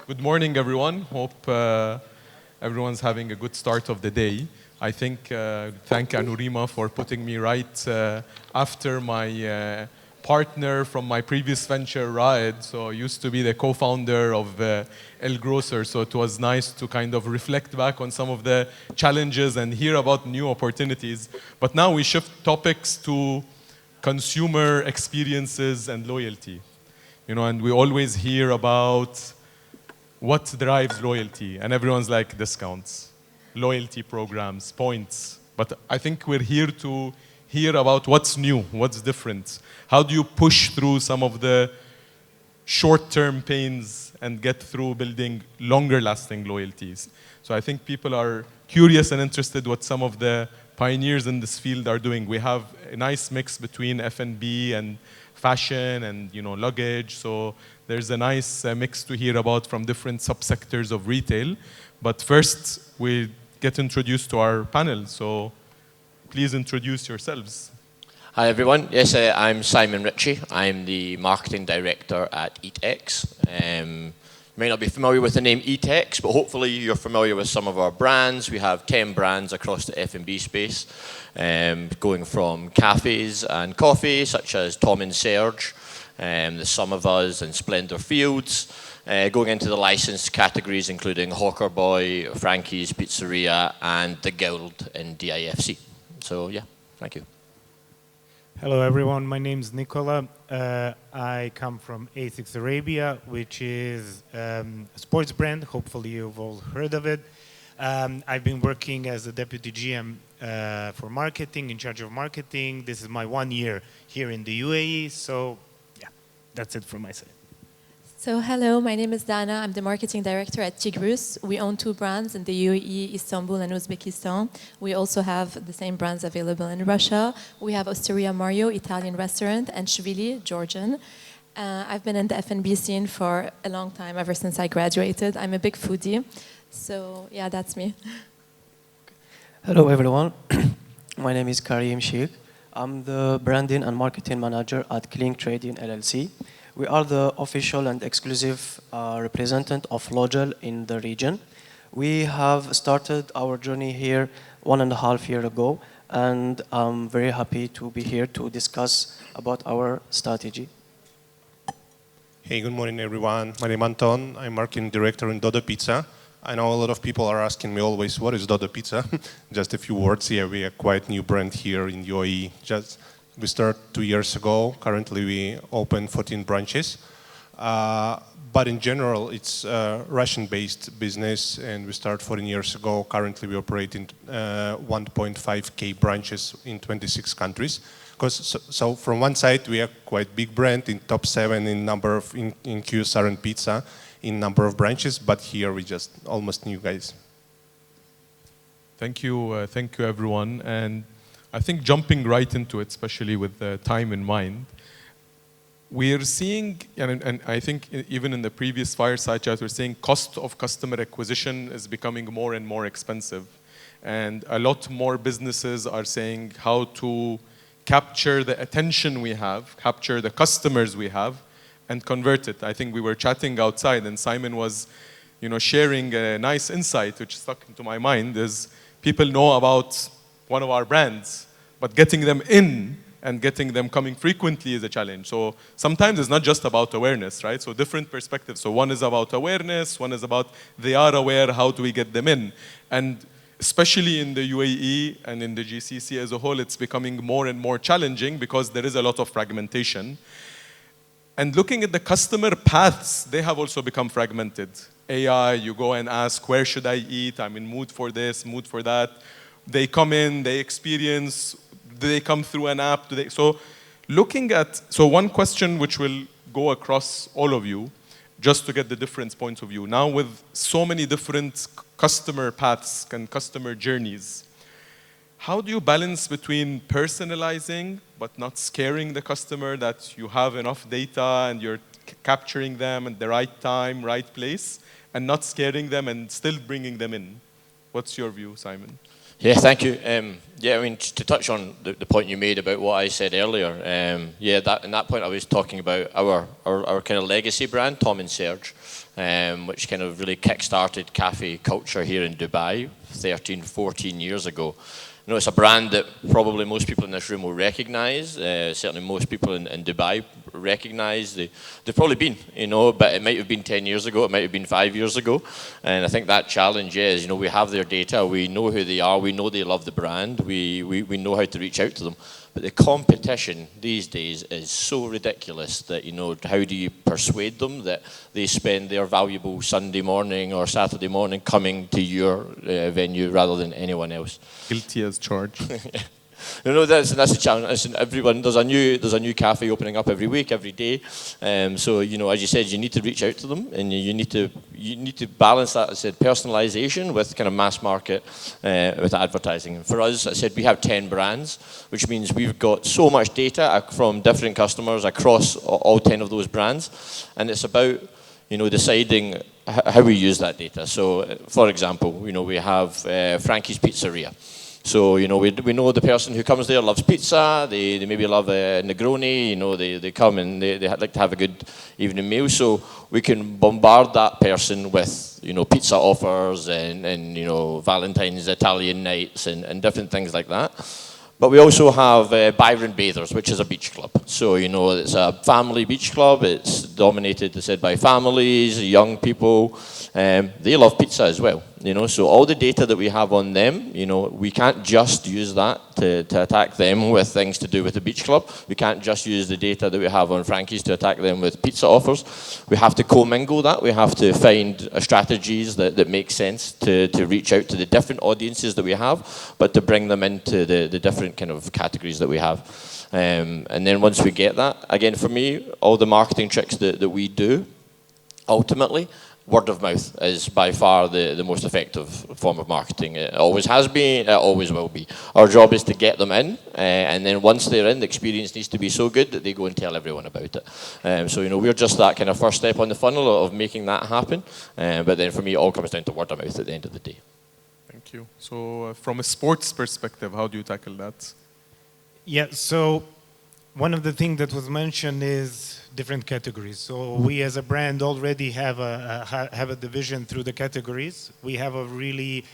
Good morning, everyone. Hope everyone's having a good start of the day. I think thank Anurima for putting me right after my partner from my previous venture, Raed. So I used to be the co-founder of El Grocer. So it was nice to kind of reflect back on some of the challenges and hear about new opportunities. But now we shift topics to consumer experiences and loyalty. You know, and we always hear about what drives loyalty, and everyone's like discounts, loyalty programs, points. But I think we're here to hear about what's new, what's different. How do you push through some of the short-term pains and get through building longer-lasting loyalties? So I think people are curious and interested what some of the pioneers in this field are doing. We have a nice mix between F&B and fashion and luggage. So there's a nice mix to hear about from different subsectors of retail. But first, we get introduced to our panel. So please introduce yourselves. Hi everyone. Yes, I'm Simon Ritchie. I'm the marketing director at EatX. You may not be familiar with the name EatX, but hopefully you're familiar with some of our brands. We have 10 brands across the F&B space, going from cafes and coffee, such as Tom and Serge, the Sum of Us and Splendor Fields, going into the licensed categories, including Hawker Boy, Frankie's Pizzeria, and The Guild in DIFC. So yeah, thank you. Hello everyone, my name is Nicola. I come from A6 Arabia, which is a sports brand. Hopefully you've all heard of it. I've been working as a deputy GM for marketing, in charge of marketing. This is my 1 year here in the UAE, so yeah, that's it from my side. So hello, my name is Dana. I'm the marketing director at Tigrus. We own 2 brands in the UAE, Istanbul and Uzbekistan. We also have the same brands available in Russia. We have Osteria Mario, Italian restaurant, and Shvili, Georgian. I've been in the F&B scene for a long time, ever since I graduated. I'm a big foodie. So yeah, that's me. Hello everyone. My name is Karim Sheikh. I'm the branding and marketing manager at Clean Trading LLC. We are the official and exclusive representative of Logel in the region. We have started our journey here 1.5 years ago, and I'm very happy to be here to discuss about our strategy. Hey, good morning everyone. My name is Anton. I'm marketing director in Dodo Pizza. I know a lot of people are asking me always, what is Dodo Pizza? Just a few words here. We are quite new brand here in UAE. We started 2 years ago. Currently, we open 14 branches. But in general, it's a Russian-based business, and we started 14 years ago. Currently, we operate in 1.5K branches in 26 countries. So from one side, we are quite big brand in top 7 in number of in QSR and pizza in number of branches. But here, we just almost new guys. Thank you, everyone. And I think jumping right into it, especially with the time in mind, we're seeing, and I think even in the previous fireside chat, we're seeing cost of customer acquisition is becoming more and more expensive. And a lot more businesses are saying how to capture the attention we have, capture the customers we have, and convert it. I think we were chatting outside, and Simon was sharing a nice insight, which stuck into my mind, is people know about one of our brands, but getting them in and getting them coming frequently is a challenge. So sometimes it's not just about awareness, right? So different perspectives. So one is about awareness, one is about they are aware, how do we get them in? And especially in the UAE and in the GCC as a whole, it's becoming more and more challenging because there is a lot of fragmentation. And looking at the customer paths, they have also become fragmented. AI, you go and ask, where should I eat? I'm in mood for this, mood for that. They come in, they experience, do they come through an app? So one question which will go across all of you, just to get the different points of view. Now with so many different customer paths and customer journeys, how do you balance between personalizing but not scaring the customer, that you have enough data and you're capturing them at the right time, right place, and not scaring them and still bringing them in? What's your view, Simon? Yeah, thank you. Yeah, I mean, to touch on the point you made about what I said earlier, yeah, in that point I was talking about our kind of legacy brand, Tom and Serge, which kind of really kick-started cafe culture here in Dubai 13, 14 years ago. You know, it's a brand that probably most people in this room will recognise. Certainly most people in Dubai recognise. They've probably been, you know, but it might have been 10 years ago, it might have been 5 years ago. And I think that challenge is, you know, we have their data, we know who they are, we know they love the brand, we know how to reach out to them. But the competition these days is so ridiculous that, you know, how do you persuade them that they spend their valuable Sunday morning or Saturday morning coming to your venue rather than anyone else? Guilty as charged. No, that's a challenge. Listen, everyone, there's a new cafe opening up every week, every day. So, you know, as you said, you need to reach out to them, and you need to balance that. I said personalisation with kind of mass market with advertising. And for us, I said we have 10 brands, which means we've got so much data from different customers across all 10 of those brands, and it's about, you know, deciding how we use that data. So, for example, you know, we have Frankie's Pizzeria. So, you know, we know the person who comes there loves pizza, they maybe love Negroni, you know, they come and they like to have a good evening meal. So we can bombard that person with, you know, pizza offers and you know, Valentine's Italian nights and different things like that. But we also have Byron Bathers, which is a beach club. So, you know, it's a family beach club. It's dominated, as said, by families, young people. They love pizza as well, you know. So all the data that we have on them, you know, we can't just use that to attack them with things to do with the beach club. We can't just use the data that we have on Frankie's to attack them with pizza offers. We have to commingle that. We have to find strategies that make sense to reach out to the different audiences that we have, but to bring them into the different kind of categories that we have. And then once we get that, again, for me, all the marketing tricks that we do, ultimately, word of mouth is by far the most effective form of marketing. It always has been, it always will be. Our job is to get them in, and then once they're in, the experience needs to be so good that they go and tell everyone about it. So, you know, we're just that kind of first step on the funnel of making that happen. But then for me, it all comes down to word of mouth at the end of the day. Thank you. So from a sports perspective, how do you tackle that? Yeah, so one of the things that was mentioned is different categories. So we as a brand already have a division through the categories. We have a really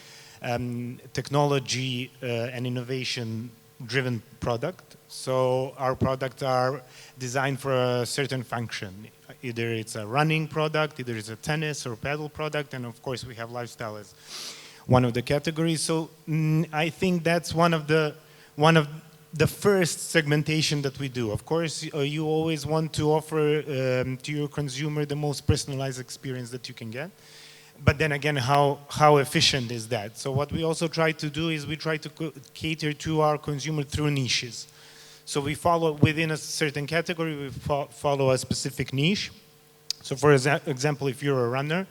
technology and innovation driven product. So our products are designed for a certain function. Either it's a running product, either it's a tennis or paddle product, and of course we have lifestyle as one of the categories. So I think that's one of the first segmentation that we do. Of course, you always want to offer to your consumer the most personalized experience that you can get. But then again, how efficient is that? So what we also try to do is we try to cater to our consumer through niches. So we follow within a certain category, we follow a specific niche. So for example, if you're a runner,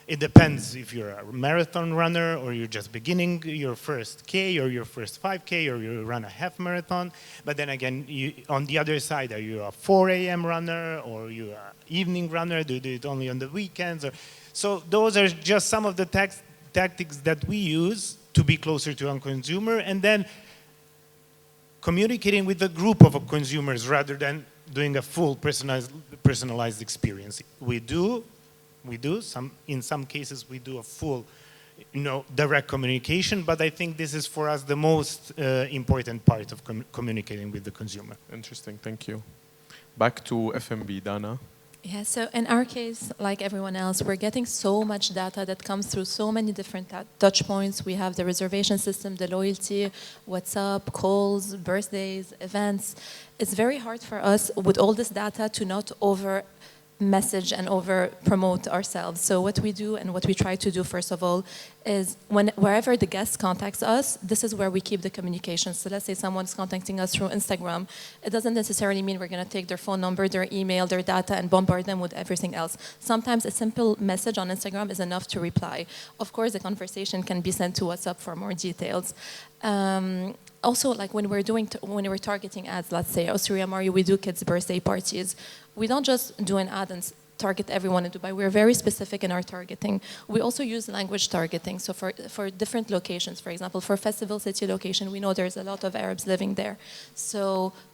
it depends if you're a marathon runner or you're just beginning your first K or your first 5K or you run a half marathon. But then again, on the other side, are you a 4 a.m. runner or you an evening runner? Do you do it only on the weekends? So those are just some of the tactics that we use to be closer to our consumer and then communicating with a group of consumers rather than doing a full personalized experience. We do in some cases we do a full, direct communication, but I think this is for us the most important part of communicating with the consumer. Interesting, thank you. Back to FMB, Dana. Yeah, so in our case, like everyone else, we're getting so much data that comes through so many different touch points. We have the reservation system, the loyalty, WhatsApp, calls, birthdays, events. It's very hard for us with all this data to not over message and over promote ourselves. So what we do and what we try to do first of all is wherever the guest contacts us, this is where we keep the communication. So let's say someone's contacting us through Instagram. It doesn't necessarily mean we're going to take their phone number, their email, their data and bombard them with everything else. Sometimes a simple message on Instagram is enough to reply. Of course, the conversation can be sent to WhatsApp for more details. Also, like when we're targeting ads, let's say Osteria Mario, we do kids' birthday parties. We don't just do an ad and target everyone in Dubai. We're very specific in our targeting. We also use language targeting. So for different locations, for example, for Festival City location, we know there's a lot of Arabs living there. So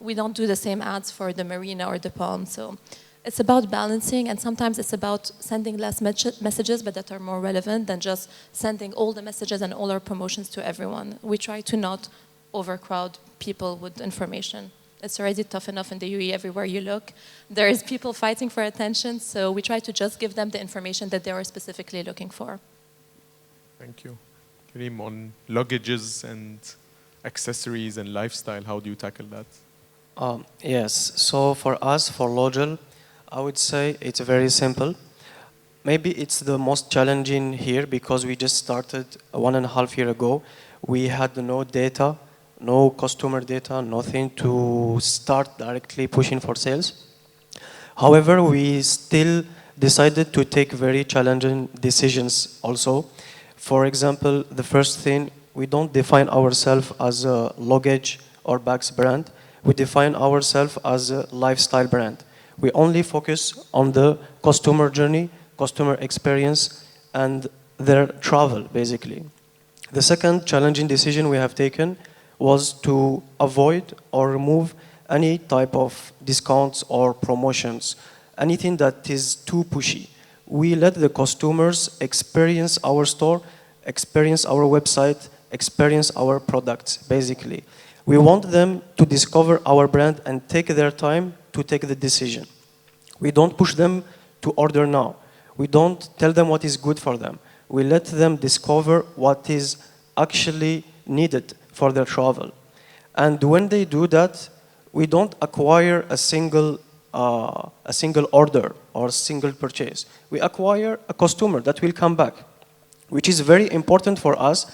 we don't do the same ads for the marina or the Palm. So it's about balancing, and sometimes it's about sending less messages, but that are more relevant than just sending all the messages and all our promotions to everyone. We try to not overcrowd people with information. It's already tough enough in the UAE everywhere you look. There is people fighting for attention, so we try to just give them the information that they are specifically looking for. Thank you. Kareem, on luggages and accessories and lifestyle, how do you tackle that? Yes, so for us, for Logel, I would say it's very simple. Maybe it's the most challenging here because we just started 1.5 years ago. We had no data, no customer data, nothing to start directly pushing for sales. However, we still decided to take very challenging decisions also. For example, the first thing, we don't define ourselves as a luggage or bags brand. We define ourselves as a lifestyle brand. We only focus on the customer journey, customer experience, and their travel, basically. The second challenging decision we have taken was to avoid or remove any type of discounts or promotions, anything that is too pushy. We let the customers experience our store, experience our website, experience our products, basically. We want them to discover our brand and take their time to take the decision. We don't push them to order now. We don't tell them what is good for them. We let them discover what is actually needed for their travel. And when they do that, we don't acquire a single order or a single purchase. We acquire a customer that will come back, which is very important for us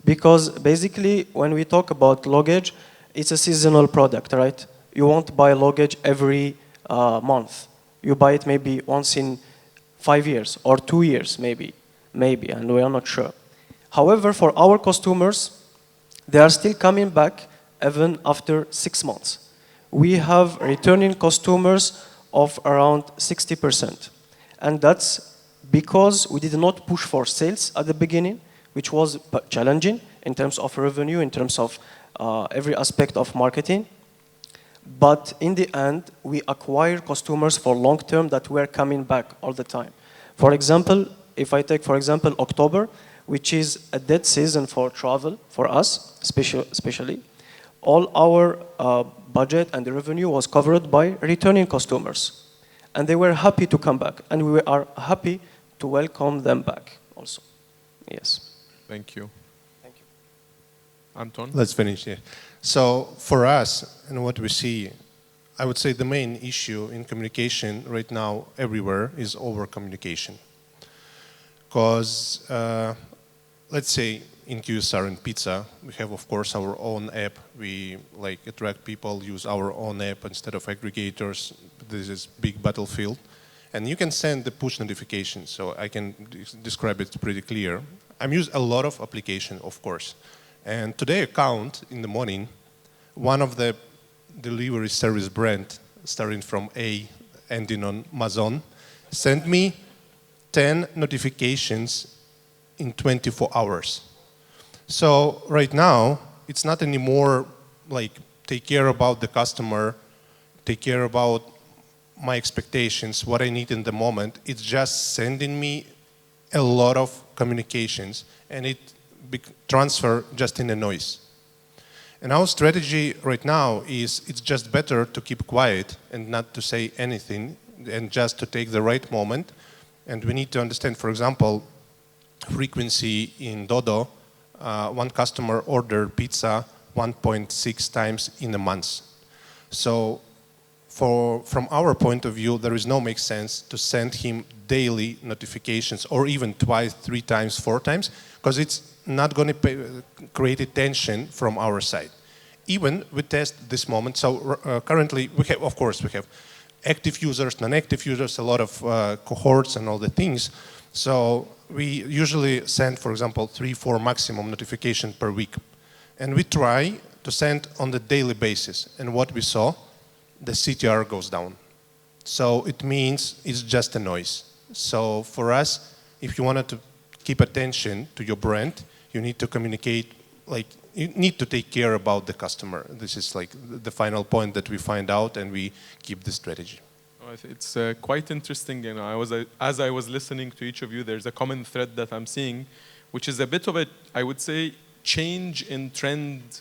because basically when we talk about luggage, it's a seasonal product, right? You won't buy luggage every month. You buy it maybe once in 5 years or 2 years, maybe, and we are not sure. However, for our customers, they are still coming back even after 6 months. We have returning customers of around 60%. And that's because we did not push for sales at the beginning, which was challenging in terms of revenue, in terms of every aspect of marketing. But in the end, we acquire customers for long term that were coming back all the time. For example, if I take, for example, October, which is a dead season for travel, for us especially, all our budget and the revenue was covered by returning customers. And they were happy to come back. And we are happy to welcome them back also. Yes. Thank you. Thank you. Anton? Let's finish here. So for us, and what we see, I would say the main issue in communication right now everywhere is over-communication. Because let's say in QSR and pizza, we have of course our own app. We attract people, use our own app instead of aggregators. This is big battlefield. And you can send the push notifications, so I can describe it pretty clear. I'm using a lot of application, of course. And today I count in the morning, one of the delivery service brand, starting from A, ending on Amazon, sent me 10 notifications in 24 hours. So right now, it's not anymore like take care about the customer, take care about my expectations, what I need in the moment. It's just sending me a lot of communications and it transfer just in a noise. And our strategy right now is it's just better to keep quiet and not to say anything and just to take the right moment. And we need to understand, for example, frequency in Dodo. One customer ordered pizza 1.6 times in a month. So from our point of view, there is no make sense to send him daily notifications or even twice, 3 times, 4 times, because it's not going to create a tension from our side. Even we test this moment. So currently, we have, of course, we have active users, non-active users, a lot of cohorts and all the things. So we usually send, for example, 3-4 maximum notification per week. And we try to send on the daily basis. And what we saw, the CTR goes down. So it means it's just a noise. So for us, if you wanted to keep attention to your brand, you need to communicate, like, you need to take care about the customer. This is like the final point that we find out, and we keep the strategy. It's quite interesting. You know, as I was listening to each of you, there's a common thread that I'm seeing, which is a bit of a, I would say, change in trend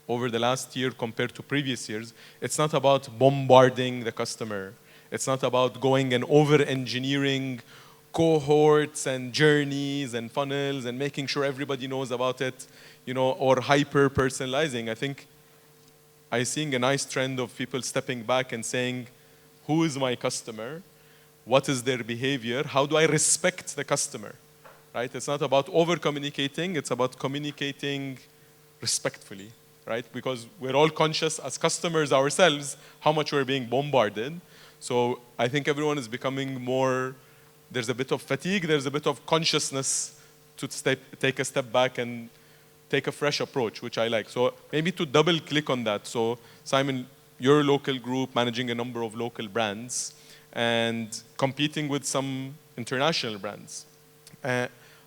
over the last year compared to previous years. It's not about bombarding the customer. It's not about going and over-engineering cohorts and journeys and funnels and making sure everybody knows about it, you know, or hyper-personalizing. I think I'm seeing a nice trend of people stepping back and saying, who is my customer? What is their behavior? How do I respect the customer? Right? It's not about over-communicating. It's about communicating respectfully, right? Because we're all conscious as customers ourselves how much we're being bombarded. So I think everyone is becoming more, there's a bit of fatigue, there's a bit of consciousness to take a step back and take a fresh approach, which I like. So maybe to double click on that. So Simon, your local group managing a number of local brands and competing with some international brands.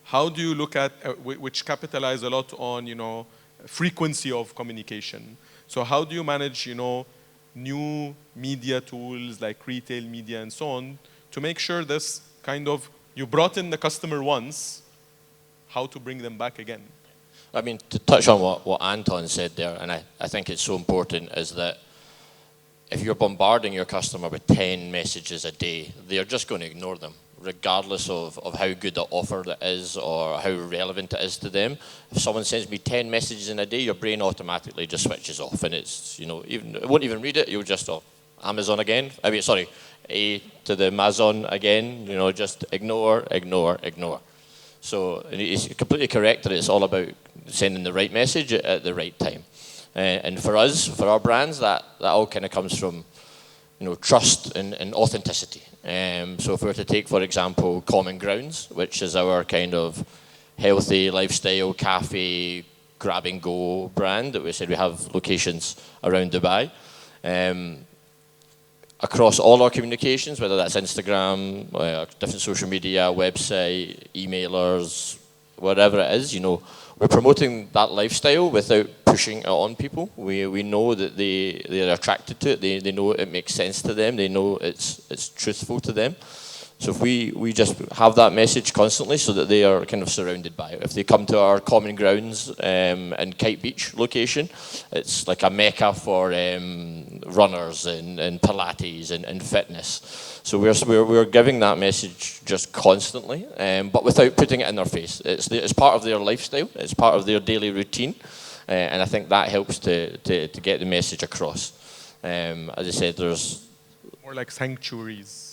How do you look at, which capitalize a lot on, you know, frequency of communication. So how do you manage, you know, new media tools like retail media and so on to make sure this kind of, you brought in the customer once, how to bring them back again? I mean, to touch on what Anton said there, and I think it's so important, is that if you're bombarding your customer with 10 messages a day, they're just going to ignore them, regardless of how good the offer that is or how relevant it is to them. If someone sends me 10 messages in a day, your brain automatically just switches off, and it's, you know, it won't even read it. You'll just, oh, Amazon again. I mean, sorry, A to the Amazon again. You know, just ignore, ignore, ignore. So it's completely correct that it's all about sending the right message at the right time. And for us, for our brands, that all kind of comes from, you know, trust and authenticity. So if we were to take, for example, Common Grounds, which is our kind of healthy lifestyle cafe grab-and-go brand that we said we have locations around Dubai. Across all our communications, whether that's Instagram, different social media, website, emailers, whatever it is, you know, we're promoting that lifestyle without pushing it on people. We know that they're attracted to it. They know it makes sense to them. They know it's truthful to them. So if we just have that message constantly so that they are kind of surrounded by it. If they come to our Common Grounds in Kite Beach location, it's like a mecca for runners and Pilates and fitness. So we're giving that message just constantly, but without putting it in their face. It's part of their lifestyle. It's part of their daily routine, and I think that helps to get the message across. As I said, there's more like sanctuaries.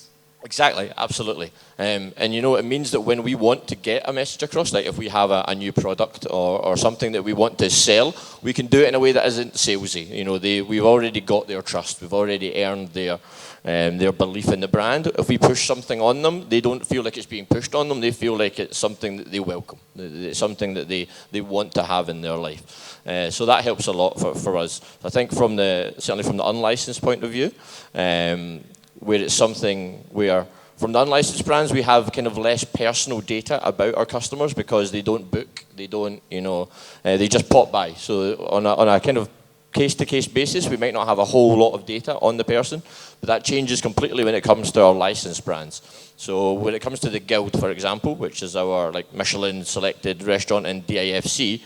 Exactly, absolutely. And you know, it means that when we want to get a message across, like if we have a new product or something that we want to sell, we can do it in a way that isn't salesy. You know, we've already got their trust. We've already earned their belief in the brand. If we push something on them, they don't feel like it's being pushed on them. They feel like it's something that they welcome. It's something that they want to have in their life. So that helps a lot for us. I think certainly from the unlicensed point of view, where it's something where, from the unlicensed brands, we have kind of less personal data about our customers because they don't book, they don't, you know, they just pop by. So on a kind of case-to-case basis, we might not have a whole lot of data on the person, but that changes completely when it comes to our licensed brands. So when it comes to the Guild, for example, which is our like Michelin-selected restaurant in DIFC,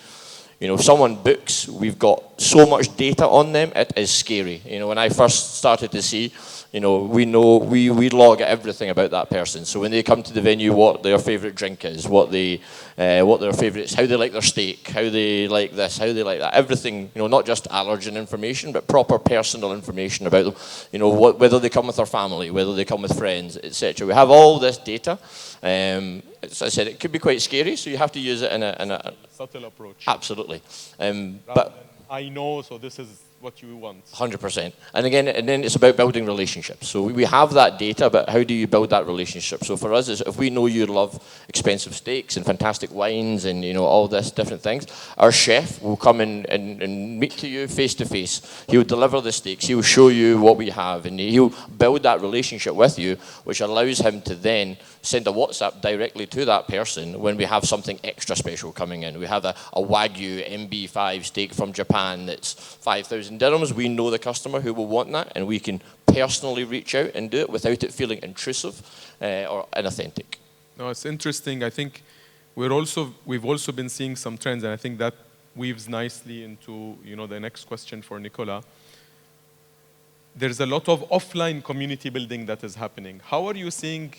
you know, if someone books, we've got so much data on them, it is scary. You know, when I first started to see, you know, we log everything about that person. So when they come to the venue, what their favorite drink is, what their favorites, how they like their steak, how they like this, how they like that, everything, you know, not just allergen information, but proper personal information about them. You know, whether they come with their family, whether they come with friends, etc. We have all this data. As I said, it could be quite scary, so you have to use it in a subtle approach. Absolutely. But I know, so this is what you want. 100%. And again, and then it's about building relationships. So we have that data, but how do you build that relationship? So for us, is if we know you love expensive steaks and fantastic wines and all this different things, our chef will come in and meet to you face to face. He will deliver the steaks. He will show you what we have, and he'll build that relationship with you, which allows him to then send a WhatsApp directly to that person when we have something extra special coming in. We have a Wagyu MB5 steak from Japan that's 5,000 dirhams. We know the customer who will want that, and we can personally reach out and do it without it feeling intrusive or inauthentic. No, it's interesting. I think we've also been seeing some trends, and I think that weaves nicely into the next question for Nicola. There's a lot of offline community building that is happening. How are you seeing?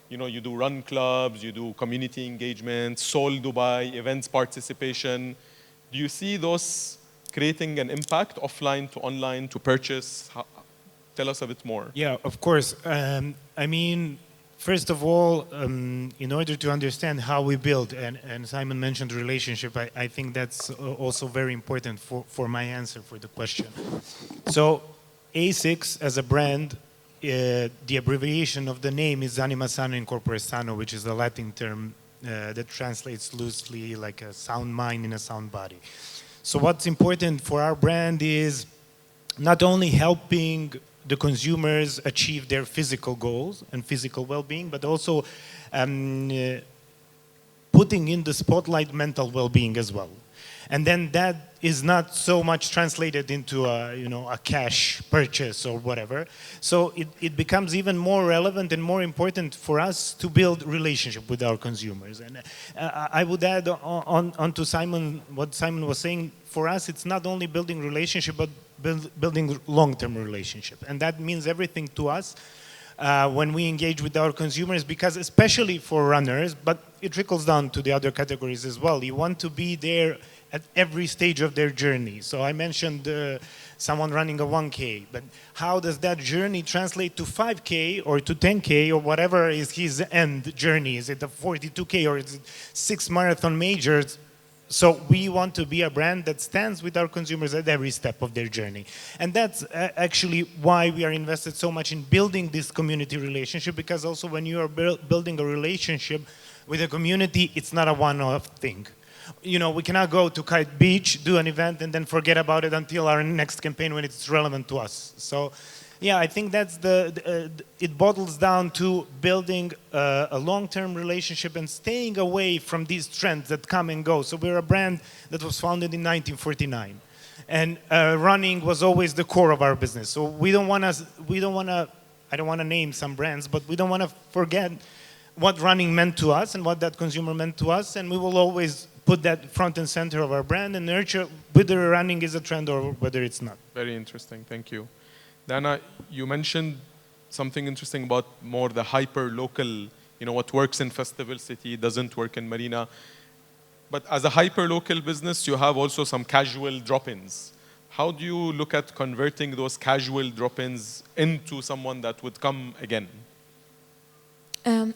You do run clubs, you do community engagement, Seoul, Dubai, events participation. Do you see those creating an impact offline to online to purchase? Tell us a bit more. Yeah, of course. I mean, first of all, in order to understand how we build, and Simon mentioned relationship, I think that's also very important for my answer for the question. So ASICS as a brand, the abbreviation of the name is Anima Sano in Corpore Sano, which is a Latin term that translates loosely like a sound mind in a sound body. So what's important for our brand is not only helping the consumers achieve their physical goals and physical well-being, but also putting in the spotlight mental well-being as well. And then that is not so much translated into a cash purchase or whatever. So it becomes even more relevant and more important for us to build relationship with our consumers. And I would add on to Simon, what Simon was saying, for us it's not only building relationship, but building long-term relationship. And that means everything to us when we engage with our consumers, because especially for runners, but it trickles down to the other categories as well. You want to be there at every stage of their journey. So I mentioned someone running a 1K, but how does that journey translate to 5K or to 10K or whatever is his end journey? Is it a 42K or is it 6 marathon majors? So we want to be a brand that stands with our consumers at every step of their journey. And that's actually why we are invested so much in building this community relationship, because also when you are building a relationship with a community, it's not a one-off thing. We cannot go to Kite Beach, do an event, and then forget about it until our next campaign when it's relevant to us. So, yeah, I think that's it bottles down to building a long-term relationship and staying away from these trends that come and go. So we're a brand that was founded in 1949, and running was always the core of our business. So I don't want to name some brands, but we don't want to forget what running meant to us and what that consumer meant to us, and we will always put that front and center of our brand and nurture whether running is a trend or whether it's not. Very interesting, thank you. Dana, you mentioned something interesting about more the hyper-local, what works in Festival City doesn't work in Marina. But as a hyper-local business, you have also some casual drop-ins. How do you look at converting those casual drop-ins into someone that would come again?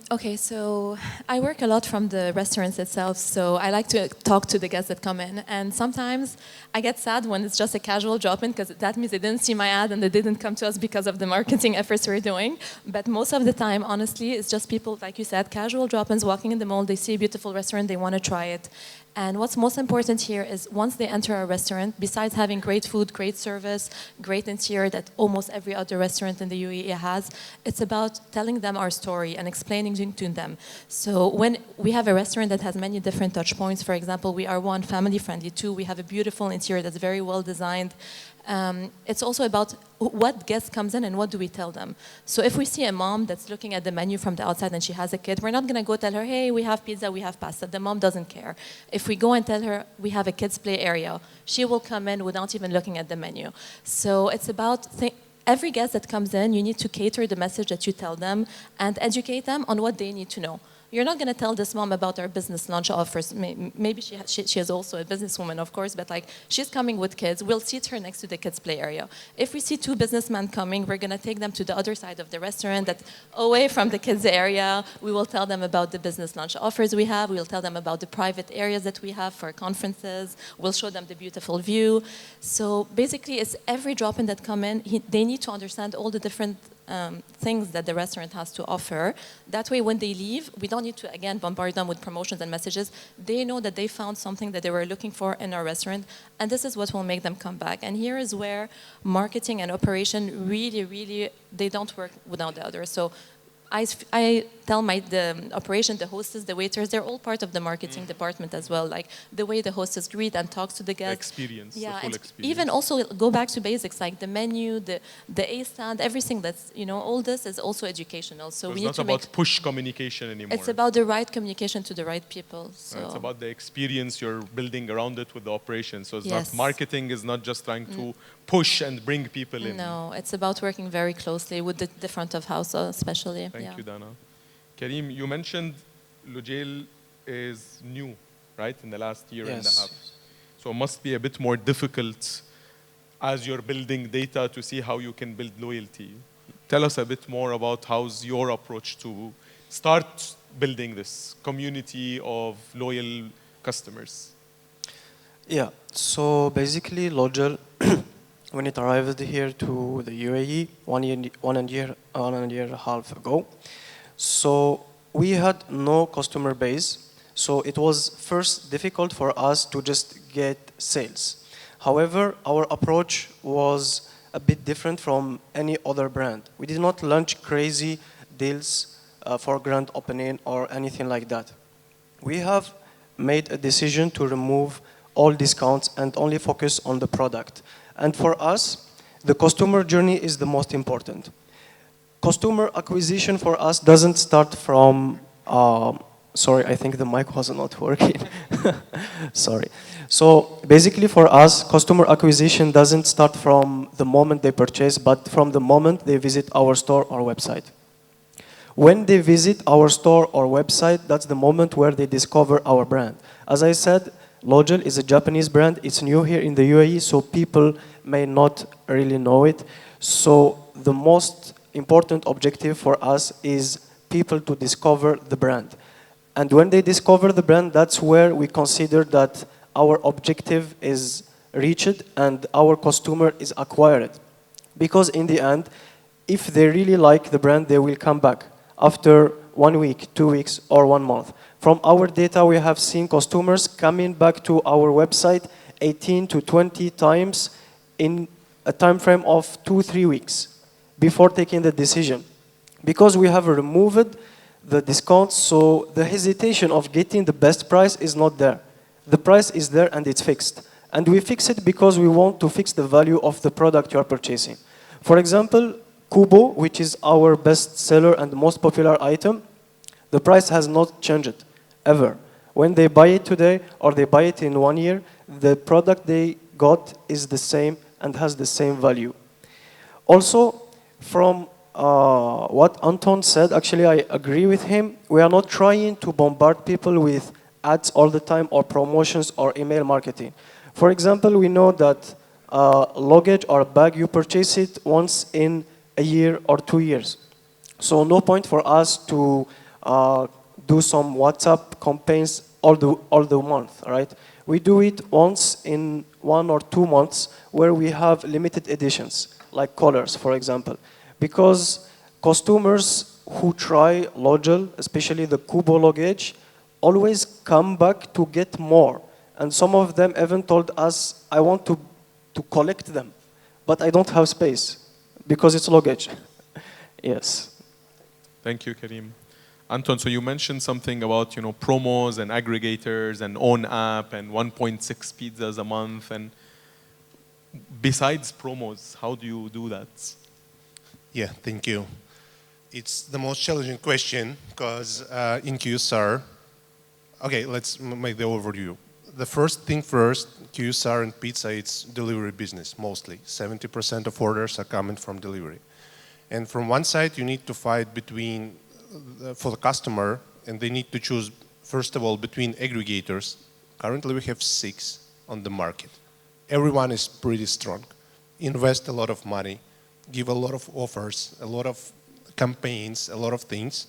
Okay, so I work a lot from the restaurants itself, so I like to talk to the guests that come in. And sometimes I get sad when it's just a casual drop-in, because that means they didn't see my ad and they didn't come to us because of the marketing efforts we're doing. But most of the time, honestly, it's just people, like you said, casual drop-ins walking in the mall, they see a beautiful restaurant, they want to try it. And what's most important here is once they enter our restaurant, besides having great food, great service, great interior that almost every other restaurant in the UAE has, it's about telling them our story and explaining to them. So when we have a restaurant that has many different touch points, for example, we are one, family friendly, two, we have a beautiful interior that's very well designed. It's also about what guest comes in and what do we tell them. So if we see a mom that's looking at the menu from the outside and she has a kid, we're not going to go tell her, hey, we have pizza, we have pasta. The mom doesn't care. If we go and tell her we have a kids play area, she will come in without even looking at the menu. So it's about every guest that comes in, you need to cater the message that you tell them and educate them on what they need to know. you're not going to tell this mom about our business lunch offers. Maybe she is also a businesswoman, of course, but like she's coming with kids. We'll seat her next to the kids' play area. If we see two businessmen coming, we're going to take them to the other side of the restaurant that's away from the kids' area. We will tell them about the business lunch offers we have. We'll tell them about the private areas that we have for conferences. We'll show them the beautiful view. So basically, it's every drop-in that come in, they need to understand all the different things that the restaurant has to offer. That way, when they leave, we don't need to, again, bombard them with promotions and messages. They know that they found something that they were looking for in our restaurant, and this is what will make them come back. And here is where marketing and operation really, really, they don't work without the other. So I tell the operation, the hostess, the waiters, they're all part of the marketing department as well. Like the way the hostess greet and talks to the guests. The experience, yeah, the full and experience. even also go back to basics like the menu, the A stand, everything that's, all this is also educational. So we it's need not to about push communication anymore. It's about the right communication to the right people. So It's about the experience you're building around it with the operation. So it's Yes. not marketing is not just trying to push and bring people in. No, it's about working very closely with the front of house especially. Thank yeah. you, Dana. Karim, you mentioned Lojale is new, right, in the last year and a half. So it must be a bit more difficult as you're building data to see how you can build loyalty. Tell us a bit more about how's your approach to start building this community of loyal customers. Yeah, so basically Lojale, when it arrived here to the UAE one and a half ago, so we had no customer base. So it was first difficult for us to just get sales. However, our approach was a bit different from any other brand. We did not launch crazy deals for grand opening or anything like that. We have made a decision to remove all discounts and only focus on the product. And for us, the customer journey is the most important. Customer acquisition for us doesn't start from, sorry, I think the mic was not working. Sorry. So basically for us, customer acquisition doesn't start from the moment they purchase, but from the moment they visit our store or website. When they visit our store or website, that's the moment where they discover our brand. As I said, Lojale is a Japanese brand. It's new here in the UAE, so people may not really know it. So the most important objective for us is people to discover the brand. And when they discover the brand, that's where we consider that our objective is reached and our customer is acquired. Because in the end, if they really like the brand, they will come back after 1 week, 2 weeks, or 1 month. From our data, we have seen customers coming back to our website 18 to 20 times in a time frame of 2-3 weeks before taking the decision. Because we have removed the discounts, so the hesitation of getting the best price is not there. The price is there and it's fixed. And we fix it because we want to fix the value of the product you are purchasing. For example, Kubo, which is our best seller and most popular item, the price has not changed, ever. When they buy it today or they buy it in 1 year, the product they got is the same and has the same value. Also, from what Anton said, actually I agree with him. We are not trying to bombard people with ads all the time or promotions or email marketing. For example, we know that luggage or bag, you purchase it once in a year or 2 years. So no point for us to do some WhatsApp campaigns all the month, right? We do it once in 1 or 2 months where we have limited editions, like colors, for example. Because customers who try Lojale, especially the Kubo luggage, always come back to get more. And some of them even told us, I want to collect them, but I don't have space because it's luggage. Yes. Thank you, Karim. Anton, so you mentioned something about promos and aggregators and own app and 1.6 pizzas a month. And besides promos, how do you do that? Yeah, thank you. It's the most challenging question because in QSR, okay, let's make the overview. The first thing first, QSR and pizza, it's delivery business mostly. 70% of orders are coming from delivery. And from one side, you need to fight between, for the customer, and they need to choose, first of all, between aggregators. Currently, we have 6 on the market. Everyone is pretty strong. Invest a lot of money, give a lot of offers, a lot of campaigns, a lot of things,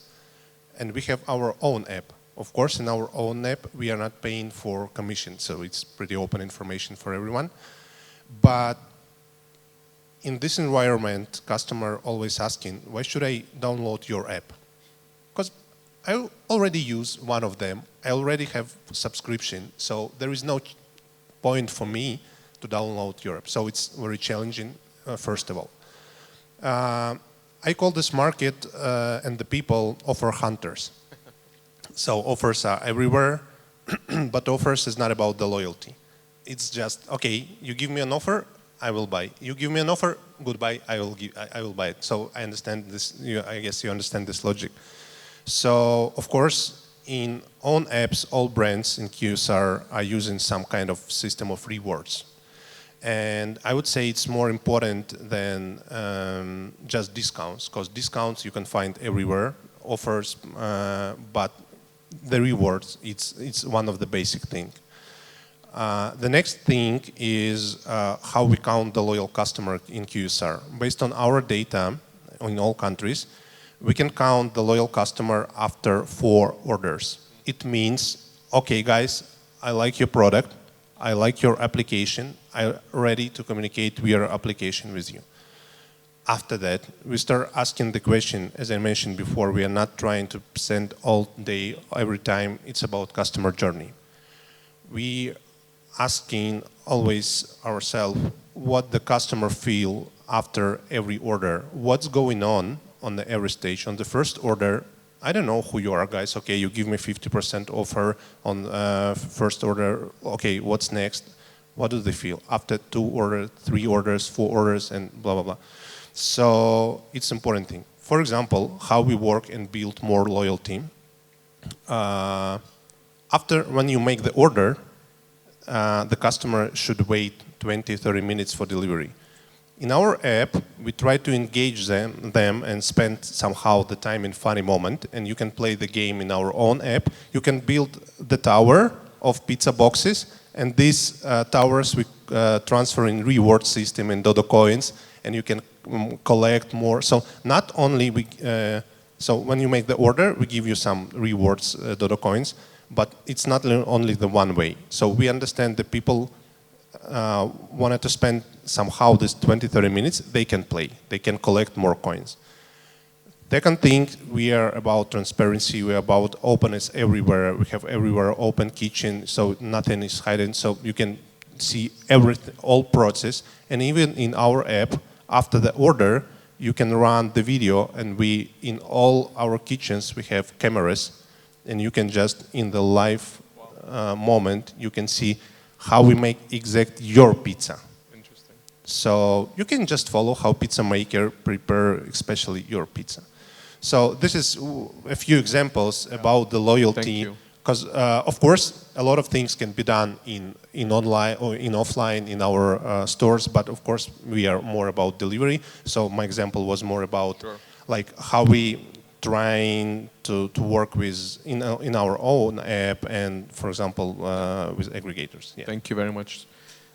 and we have our own app. Of course, in our own app, we are not paying for commission, so it's pretty open information for everyone. But in this environment, customer always asking, why should I download your app? Because I already use one of them. I already have subscription, so there is no point for me to download your app. So it's very challenging, first of all. I call this market and the people offer hunters. So offers are everywhere, but offers is not about the loyalty. It's just, okay, you give me an offer, I will buy. You give me an offer, goodbye, I will buy it. So I understand this, I guess you understand this logic. So of course, in own apps, all brands in QSR are using some kind of system of rewards. And I would say it's more important than just discounts, because discounts you can find everywhere, offers, but the rewards, it's one of the basic things. The next thing is how we count the loyal customer in QSR. Based on our data in all countries, we can count the loyal customer after 4 orders. It means, okay guys, I like your product, I like your application, I'm ready to communicate via application with you. After that, we start asking the question, as I mentioned before, we are not trying to send all day, every time, it's about customer journey. We asking always ourselves what the customer feel after every order, what's going on the every stage. On the first order, I don't know who you are, guys. Okay, you give me 50% offer on first order. Okay, what's next? What do they feel after 2 orders, 3 orders, 4 orders, and blah, blah, blah. So it's important thing. For example, how we work and build more loyalty. After, when you make the order, the customer should wait 20, 30 minutes for delivery. In our app, we try to engage them and spend somehow the time in funny moment, and you can play the game in our own app. You can build the tower of pizza boxes, and these towers we transfer in reward system in Dodo coins, and you can collect more. So not only so when you make the order, we give you some rewards, Dodo coins, but it's not only the one way. So we understand the people wanted to spend somehow this 20-30 minutes, they can play, they can collect more coins. Second thing, we are about transparency, we are about openness everywhere. We have everywhere open kitchen, so nothing is hidden, so you can see everything, all process. And even in our app, after the order, you can run the video, and we, in all our kitchens, we have cameras, and you can just, in the live moment, you can see how we make exact your pizza. Interesting. So you can just follow how pizza maker prepare especially your pizza. So this is a few examples about the loyalty. Because of course a lot of things can be done in online or in offline in our stores, but of course we are more about delivery. So my example was more about like how we trying to work with in our own app and, for example, with aggregators. Yeah. Thank you very much.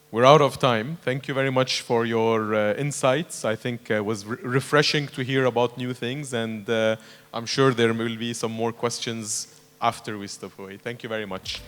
We're out of time. Thank you very much for your insights. I think it was refreshing to hear about new things, and I'm sure there will be some more questions after we step away. Thank you very much.